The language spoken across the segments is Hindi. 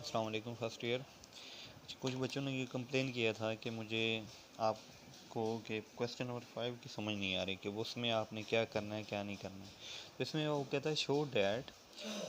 अस्सलाम वालेकुम फर्स्ट ईयर। कुछ बच्चों ने ये कंप्लेन किया था कि मुझे आपको कि क्वेश्चन नंबर 5 की समझ नहीं आ रही कि वो उसमें आपने क्या करना है क्या नहीं करना है। तो इसमें वो कहता है शो डैट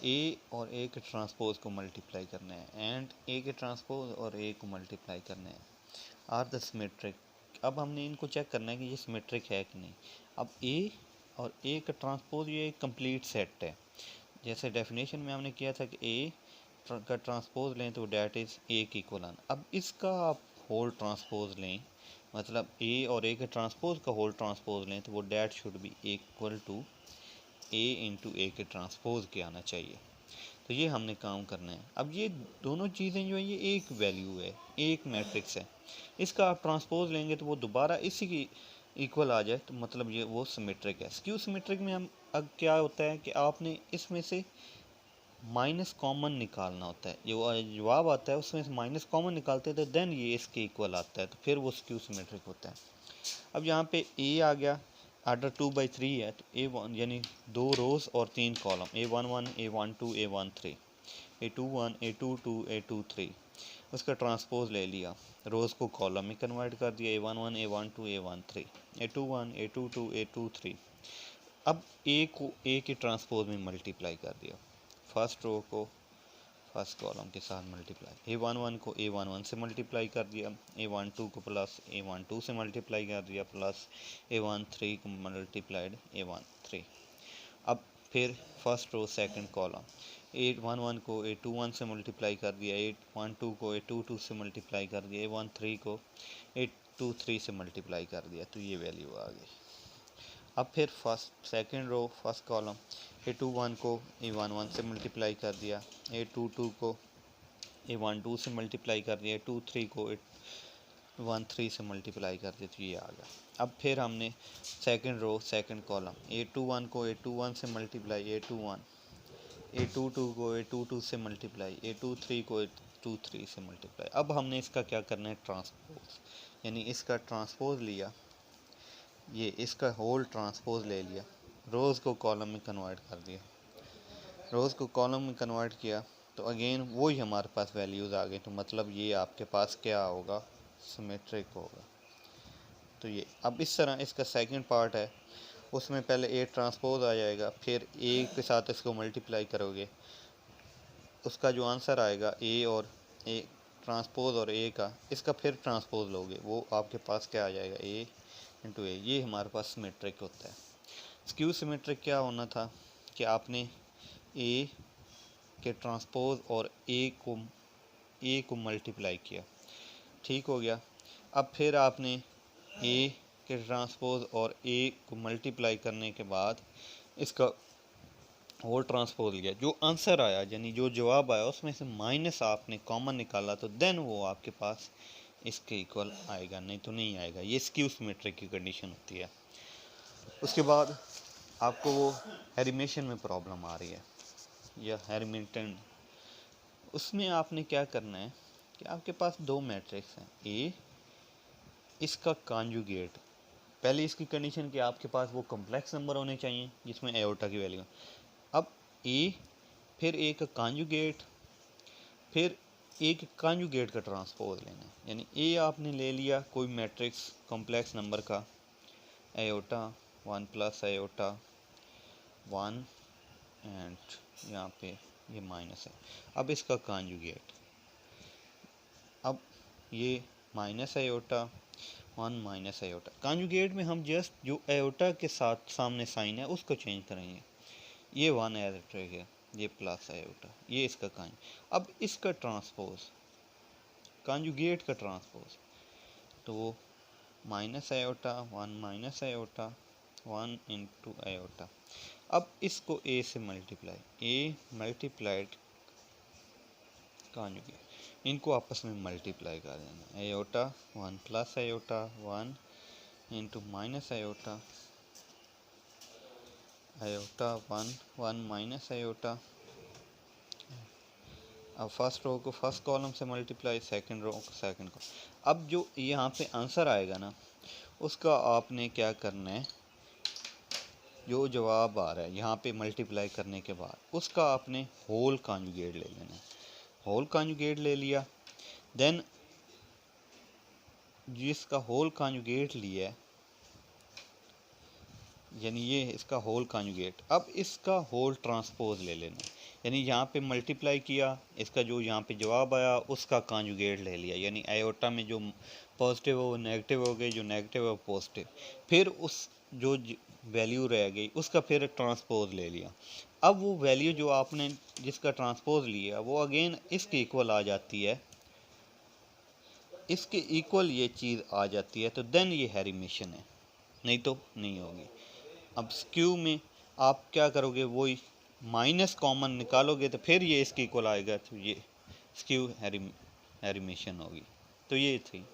ए और ए के ट्रांसपोज को मल्टीप्लाई करना है एंड ए के ट्रांसपोज और ए को मल्टीप्लाई करना है आर द सिमेट्रिक। अब हमने इनको चेक करना है कि ये सिमेट्रिक है कि नहीं। अब ए और ए का ट्रांसपोज ये एक कंप्लीट सेट है। जैसे डेफिनेशन में हमने किया था कि ए का ट्रांसपोज लें तो डैट इज़ ए की इक्वलन। अब इसका आप होल ट्रांसपोज लें, मतलब ए और ए के ट्रांसपोज का होल ट्रांसपोज लें तो वो that should be equal to A into A के ट्रांसपोज के आना चाहिए। तो ये हमने काम करना है। अब ये दोनों चीज़ें जो है ये एक वैल्यू है, एक मैट्रिक्स है। इसका आप ट्रांसपोज लेंगे तो वो दोबारा इसी की इक्वल आ जाए, तो मतलब ये वो सिमेट्रिक है। स्क्यू सिमेट्रिक में हम अब क्या होता है कि आपने इसमें से माइनस कॉमन निकालना होता है। जो जवाब आता है उसमें से माइनस कॉमन निकालते हैं तो देन ये इसके इक्वल आता है, तो फिर वो स्क्यू सिमेट्रिक होता है। अब यहाँ पे ए आ गया, आर्डर 2/3 है, तो A1 यानी 2 रोज़ और 3 column, A11 A12 A13 A21 A22 A23। उसका ट्रांसपोज ले लिया, रोज़ को कॉलम में कन्वर्ट कर दिया, A11 A12 A13 A21 A22 A23। अब ए को ए के ट्रांसपोज में मल्टीप्लाई कर दिया, फर्स्ट रो को फर्स्ट कॉलम के साथ मल्टीप्लाई, A11 को A11 से मल्टीप्लाई कर दिया, A12 को प्लस A12 से मल्टीप्लाई कर दिया, प्लस A13 को मल्टीप्लाइड A13। अब फिर first row second column, A11 को A21 से मल्टीप्लाई कर दिया, A12 को A22 से मल्टीप्लाई कर दिया, A13 को A23 से मल्टीप्लाई कर दिया, तो ये वैल्यू आ गई। अब फिर first second row first column, A21 को A11 से मल्टीप्लाई कर दिया, A22 को A12 से मल्टीप्लाई कर दिया, A23 को A13 से मल्टीप्लाई कर दिया, तो ये आ गया। अब फिर हमने second row second column, A21 को A21 से मल्टीप्लाई A21, A22 को A22 से मल्टीप्लाई, A23 को A23 से मल्टीप्लाई। अब हमने इसका क्या करना है, ट्रांसपोज, यानी इसका ट्रांसपोज लिया, ये इसका होल ट्रांसपोज ले लिया, रोज़ को कॉलम में कन्वर्ट कर दिया, रोज़ को कॉलम में कन्वर्ट किया, तो अगेन वही हमारे पास वैल्यूज़ आ गई। तो मतलब ये आपके पास क्या होगा, सिमेट्रिक होगा। तो ये अब इस तरह इसका सेकंड पार्ट है, उसमें पहले ए ट्रांसपोज आ जाएगा, फिर ए के साथ इसको मल्टीप्लाई करोगे, उसका जो आंसर आएगा ए और ए ट्रांसपोज और ए का, इसका फिर ट्रांसपोज लोगे, वो आपके पास क्या आ जाएगा, ए इंटू ए। ये हमारे पास सिमेट्रिक होता है। स्क्यू सिमेट्रिक क्या होना था कि आपने ए के ट्रांसपोज और ए को मल्टीप्लाई किया, ठीक हो गया। अब फिर आपने ए के ट्रांसपोज और ए को मल्टीप्लाई करने के बाद इसका होल ट्रांसपोज लिया, जो आंसर आया यानी जो जवाब आया उसमें से माइनस आपने कॉमन निकाला, तो देन वो आपके पास इसके इक्वल आएगा, नहीं तो नहीं आएगा। ये स्क्यू सिमेट्रिक की कंडीशन होती है। उसके बाद आपको वो हेरिमेशन में प्रॉब्लम आ रही है या हेरिमिंटन, उसमें आपने क्या करना है कि आपके पास दो मैट्रिक्स हैं, ए इसका कॉन्जुगेट, पहले इसकी कंडीशन कि आपके पास वो कॉम्प्लेक्स नंबर होने चाहिए जिसमें एओटा की वैल्यू। अब ए फिर ए का कॉन्जुगेट, फिर ए के कॉन्जुगेट का ट्रांसपोज लेना है, यानी ए आपने ले लिया कोई मैट्रिक्स कॉम्प्लेक्स नंबर का, एओटा 1 प्लस एओटा 1 एंड यहाँ पे ये माइनस है। अब इसका कॉन्जुगेट, अब ये minus aorta 1 minus aorta, conjugate में हम जस्ट जो एओटा के साथ सामने साइन है उसको चेंज करेंगे, ये 1 एओटा है, ये प्लस एओटा, ये इसका अब इसका ट्रांसपोज, कॉन्जुगेट का ट्रांसपोज, तो minus aorta 1 minus aorta 1 into aorta. अब इसको ए से मल्टीप्लाई, ए मल्टीप्लाइड कॉन्जुगेट, इनको आपस में मल्टीप्लाई कर देना, aorta 1 plus aorta 1 into minus aorta aorta 1 1 minus aorta. अब फर्स्ट रो को फर्स्ट कॉलम से मल्टीप्लाई, सेकंड रो को सेकंड कॉलम। अब जो यहाँ पे आंसर आएगा ना, उसका आपने क्या करना है, जो जवाब आ रहा है यहाँ पे मल्टीप्लाई करने के बाद उसका आपने होल कॉन्जुगेट ले लेना है। होल कॉन्जुगेट ले लिया, देन जिसका होल कॉन्जुगेट लिया है, यानी ये इसका होल कॉन्जुगेट, अब इसका होल ट्रांसपोज ले लेना, यानी यहाँ पे मल्टीप्लाई किया, इसका जो यहाँ पे जवाब आया उसका कॉन्जुगेट ले लिया, यानी आयोटा में जो पॉजिटिव है वो नेगेटिव हो गई, जो नेगेटिव है वो पॉजिटिव, फिर उस जो वैल्यू रह गई उसका फिर ट्रांसपोज ले लिया। अब वो वैल्यू जो आपने जिसका ट्रांसपोज लिया वो अगेन इसके इक्वल आ जाती है, इसके इक्वल ये चीज़ आ जाती है, तो देन ये हेरिमिशन है, नहीं तो नहीं होगी। अब स्क्यू में आप क्या करोगे, वही माइनस कॉमन निकालोगे तो फिर ये इसके इक्वल आएगा, तो ये स्क्यू हेरिमिशन होगी। तो ये थी।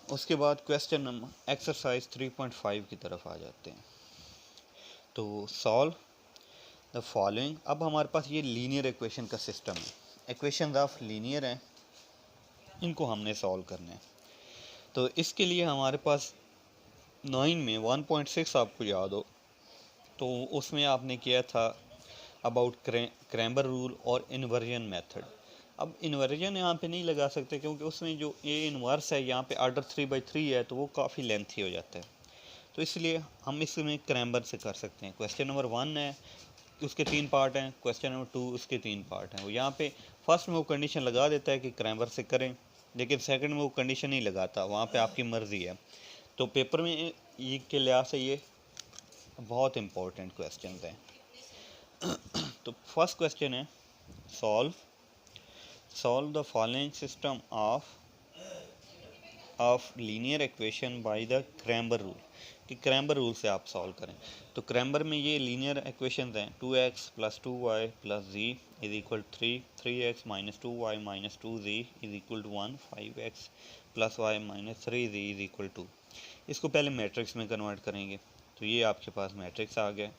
उसके बाद क्वेश्चन नंबर एक्सरसाइज 3.5 की तरफ आ जाते हैं। तो सॉल्व द फॉलोइंग। अब हमारे पास ये लीनियर इक्वेशन का सिस्टम है, इक्वेशन ऑफ लीनियर हैं, इनको हमने सॉल्व करना है। तो इसके लिए हमारे पास 9 में 1.6 आपको याद हो तो उसमें आपने किया था अबाउट क्रैमर रूल और इन्वर्जन मेथड। अब इन्वर्जन यहाँ पे नहीं लगा सकते क्योंकि उसमें जो ए इन्वर्स है यहाँ पे ऑर्डर 3/3 है, तो वो काफ़ी लेंथी हो जाता है, तो इसलिए हम इसमें क्रैमर से कर सकते हैं। क्वेश्चन नंबर 1 है, उसके 3 पार्ट हैं, क्वेश्चन नंबर 2 उसके 3 पार्ट हैं। वो यहाँ पे फर्स्ट में वो कंडीशन लगा देता है कि क्रैमर से करें, लेकिन सेकंड में वो कंडीशन नहीं लगाता, वहाँ पे आपकी मर्ज़ी है। तो पेपर में ये के लिहाज से ये बहुत इंपॉर्टेंट क्वेश्चन हैं। तो फर्स्ट क्वेश्चन है solve the following system of linear equation by the Cramer rule, कि क्रैमर रूल से आप सॉल्व करें। तो क्रैमर में ये लीनियर इक्वेशंस हैं 2x + 2y + z = 3, 3x - 2y - 2z = 1, 5x + y - 3z = 2। इसको पहले मैट्रिक्स में कन्वर्ट करेंगे, तो ये आपके पास मैट्रिक्स आ गया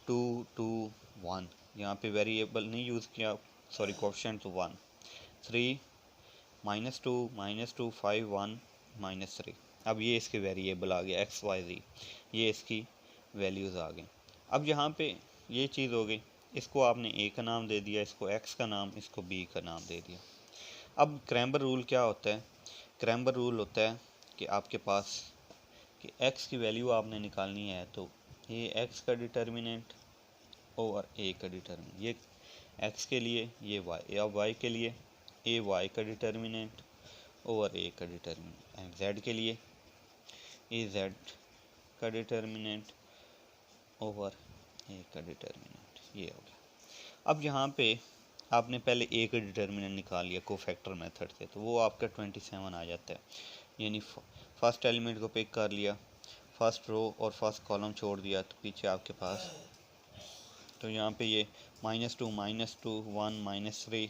2 2 1, यहाँ पे वेरिएबल नहीं यूज़ किया, सॉरी कोएफिशिएंट तो 1, 3 -2 -2 5 1 -3। अब ये इसके वेरिएबल आ गया x y z, ये इसकी वैल्यूज़ आ गई। अब यहाँ पे ये चीज़ हो गई, इसको आपने a का नाम दे दिया, इसको x का नाम, इसको b का नाम दे दिया। अब क्रैमर रूल क्या होता है? क्रैमर रूल होता है कि आपके पास कि x की वैल्यू आपने निकालनी है, तो ये x का डिटर्मिनेंट और a का डिटर्मिनेंट, ये x के लिए, ये y, या y के लिए a y का डिटर्मिनेंट ओवर a का डिटर्मिनेंट, एंड z के लिए a z का डिटर्मिनेंट ओवर a का डिटर्मिनेंट, ये हो गया। अब यहाँ पे आपने पहले a का डिटर्मिनेंट निकाल लिया कोफैक्टर मेथड से, तो वो आपका 27 आ जाता है, यानी फर्स्ट एलिमेंट को पिक कर लिया, फर्स्ट रो और फर्स्ट कॉलम छोड़ दिया, तो पीछे आपके पास, तो यहाँ पे ये -2 -2 1 -3।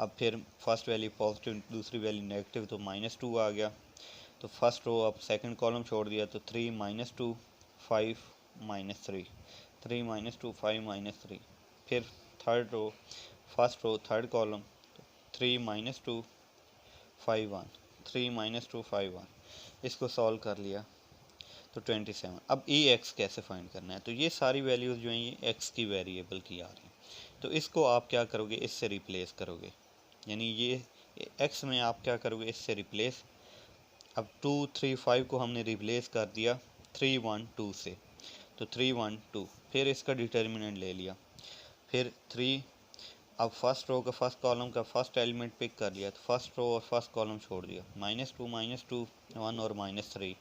अब फिर फर्स्ट वैल्यू पॉजिटिव, दूसरी वैल्यू नेगेटिव, तो -2 आ गया। तो फर्स्ट रो अब सेकंड कॉलम छोड़ दिया, तो 3 -2 5 -3, 3 -2 5 -3। फिर third row, first row third column, 3 -2 5 1, 3 -2 5 1। इसको सॉल्व कर लिया तो 27। अब ए एक्स कैसे फाइंड करना है? तो ये सारी वैल्यूज़ जो हैं ये एक्स की वेरिएबल की आ रही हैं, तो इसको आप क्या करोगे, इससे रिप्लेस करोगे, यानी ये एक्स में आप क्या करोगे, इससे रिप्लेस। अब 2 3 5 को हमने रिप्लेस कर दिया 3 1 2 से, तो 3 1 2, फिर इसका डिटर्मिनेंट ले लिया, फिर 3, अब फर्स्ट रो का फर्स्ट कॉलम का फर्स्ट एलिमेंट पिक कर लिया, तो फर्स्ट रो और फर्स्ट कॉलम छोड़ दिया, -2 1 और -3।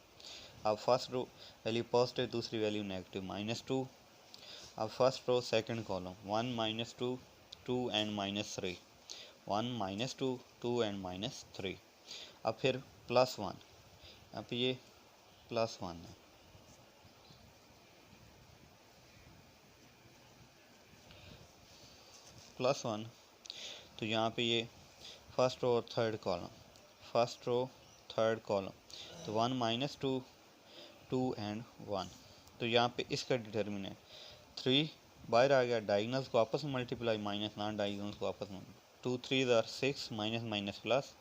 अब फर्स्ट रो वैल्यू पॉजिटिव, दूसरी वैल्यू नेगेटिव, -2। अब first row second column 1 -2 2 and -3, 1 -2 2 and -3। अब फिर +1, अब ये +1 है, +1, तो यहाँ पे ये फर्स्ट रो और third column, first row third column, तो 1 -2 2 एंड 1, तो यहाँ पे इसका डिटर्मिनेंट 3 बाहर आ गया, डायगोनल्स को आपस में मल्टीप्लाई, माइनस नॉन डायगोनल्स को आपस में, 2 3 6 माइनस माइनस प्लस,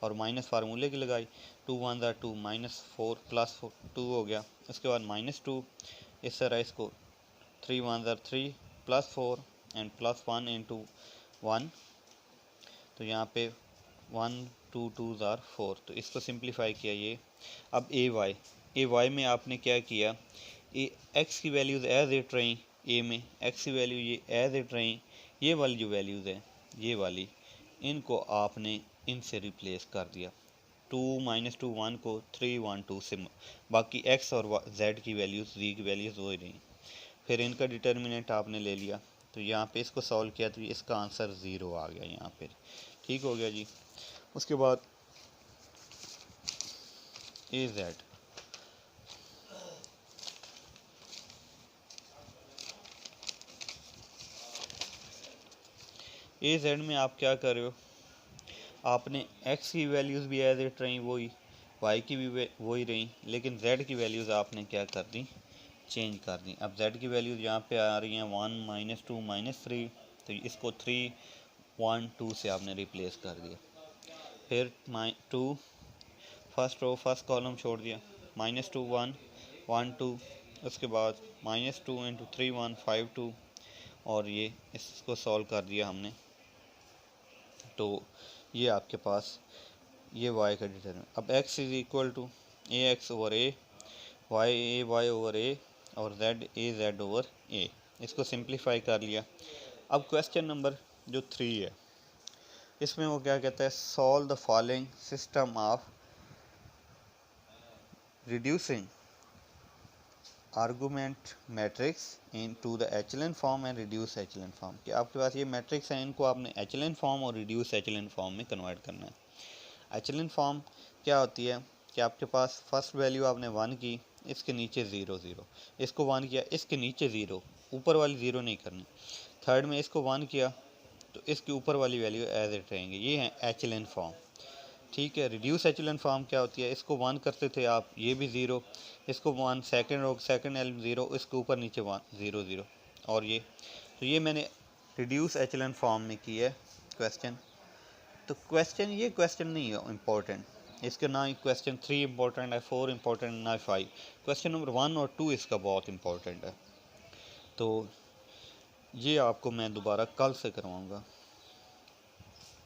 और माइनस फार्मूले की लगाई, 2 1 2 -4 +4 2 हो गया। उसके बाद -2 इस तरह इसको 3 1 3 +4 एंड +1 इंटू 1 तो यहाँ पे 1 2 2 ज़ार 4, तो इसको सिंप्लीफाई किया ये। अब ए वाई में आपने क्या किया, ए एक्स की वैल्यूज़ एज इट रही, ए में एक्स की वैल्यू ये एज इट रही, ये वाली जो वैल्यूज़ है ये वाली, इनको आपने इनसे रिप्लेस कर दिया। 2 -2 1 को 3 1 2 से, बाकी एक्स और जेड की वैल्यूज़, जी की वैल्यूज़ वही रही। फिर इनका डिटर्मिनेंट आपने ले लिया, तो यहाँ पे इसको सॉल्व किया तो इसका आंसर 0 आ गया यहाँ पे। ठीक हो गया जी। उसके बाद ए जेड में आप क्या कर रहे हो, आपने एक्स की वैल्यूज़ भी एज इट रही वही, वाई की भी वही रही, लेकिन जेड की वैल्यूज़ आपने क्या कर दी, चेंज कर दी। अब जेड की वैल्यूज़ यहाँ पे आ रही हैं 1 -2 -3, तो इसको 3 1 2 से आपने रिप्लेस कर दिया। फिर 2 फर्स्ट रो फर्स्ट कॉलम छोड़ दिया, -2 1 1 2, उसके बाद -2 × 3 1 5 2, और ये इसको सॉल्व कर दिया हमने, तो ये आपके पास ये y का डिटरमिनेंट। अब x is equal to A X over A Y over A और जेड ओवर ए, इसको सिंप्लीफाई कर लिया। अब क्वेश्चन नंबर जो 3 है, इसमें वो क्या कहता है, solve the following system of reducing argument matrix into the echelon form and reduce echelon form, कि आपके पास ये मैट्रिक्स हैं, इनको आपने एचलन फॉर्म और रिड्यूस एचलन फॉर्म में कन्वर्ट करना है। एचलन फॉर्म क्या होती है कि आपके पास फर्स्ट वैल्यू आपने 1 की, इसके नीचे 0 0, इसको 1 किया, इसके नीचे 0, ऊपर वाली 0 नहीं करनी। थर्ड में इसको 1 किया तो इसके ऊपर वाली वैल्यू एज इट रहेंगे, ये है एचलन फॉर्म। ठीक है। रिड्यूस एचलन फॉर्म क्या होती है, इसको 1 करते थे आप, ये भी 0, इसको 1 सेकंड एल 0, इसके ऊपर नीचे 1 0 0, और ये, तो ये मैंने रिड्यूस एचलन फॉर्म में की है क्वेश्चन। तो क्वेश्चन ये क्वेश्चन नहीं है इम्पोर्टेंट, इसके ना ही क्वेश्चन 3 इम्पोर्टेंट है, 4 इम्पोर्टेंट, ना 5। क्वेश्चन नंबर 1 और 2 इसका बहुत इम्पोर्टेंट है। तो ये आपको मैं दोबारा कल से करवाऊँगा।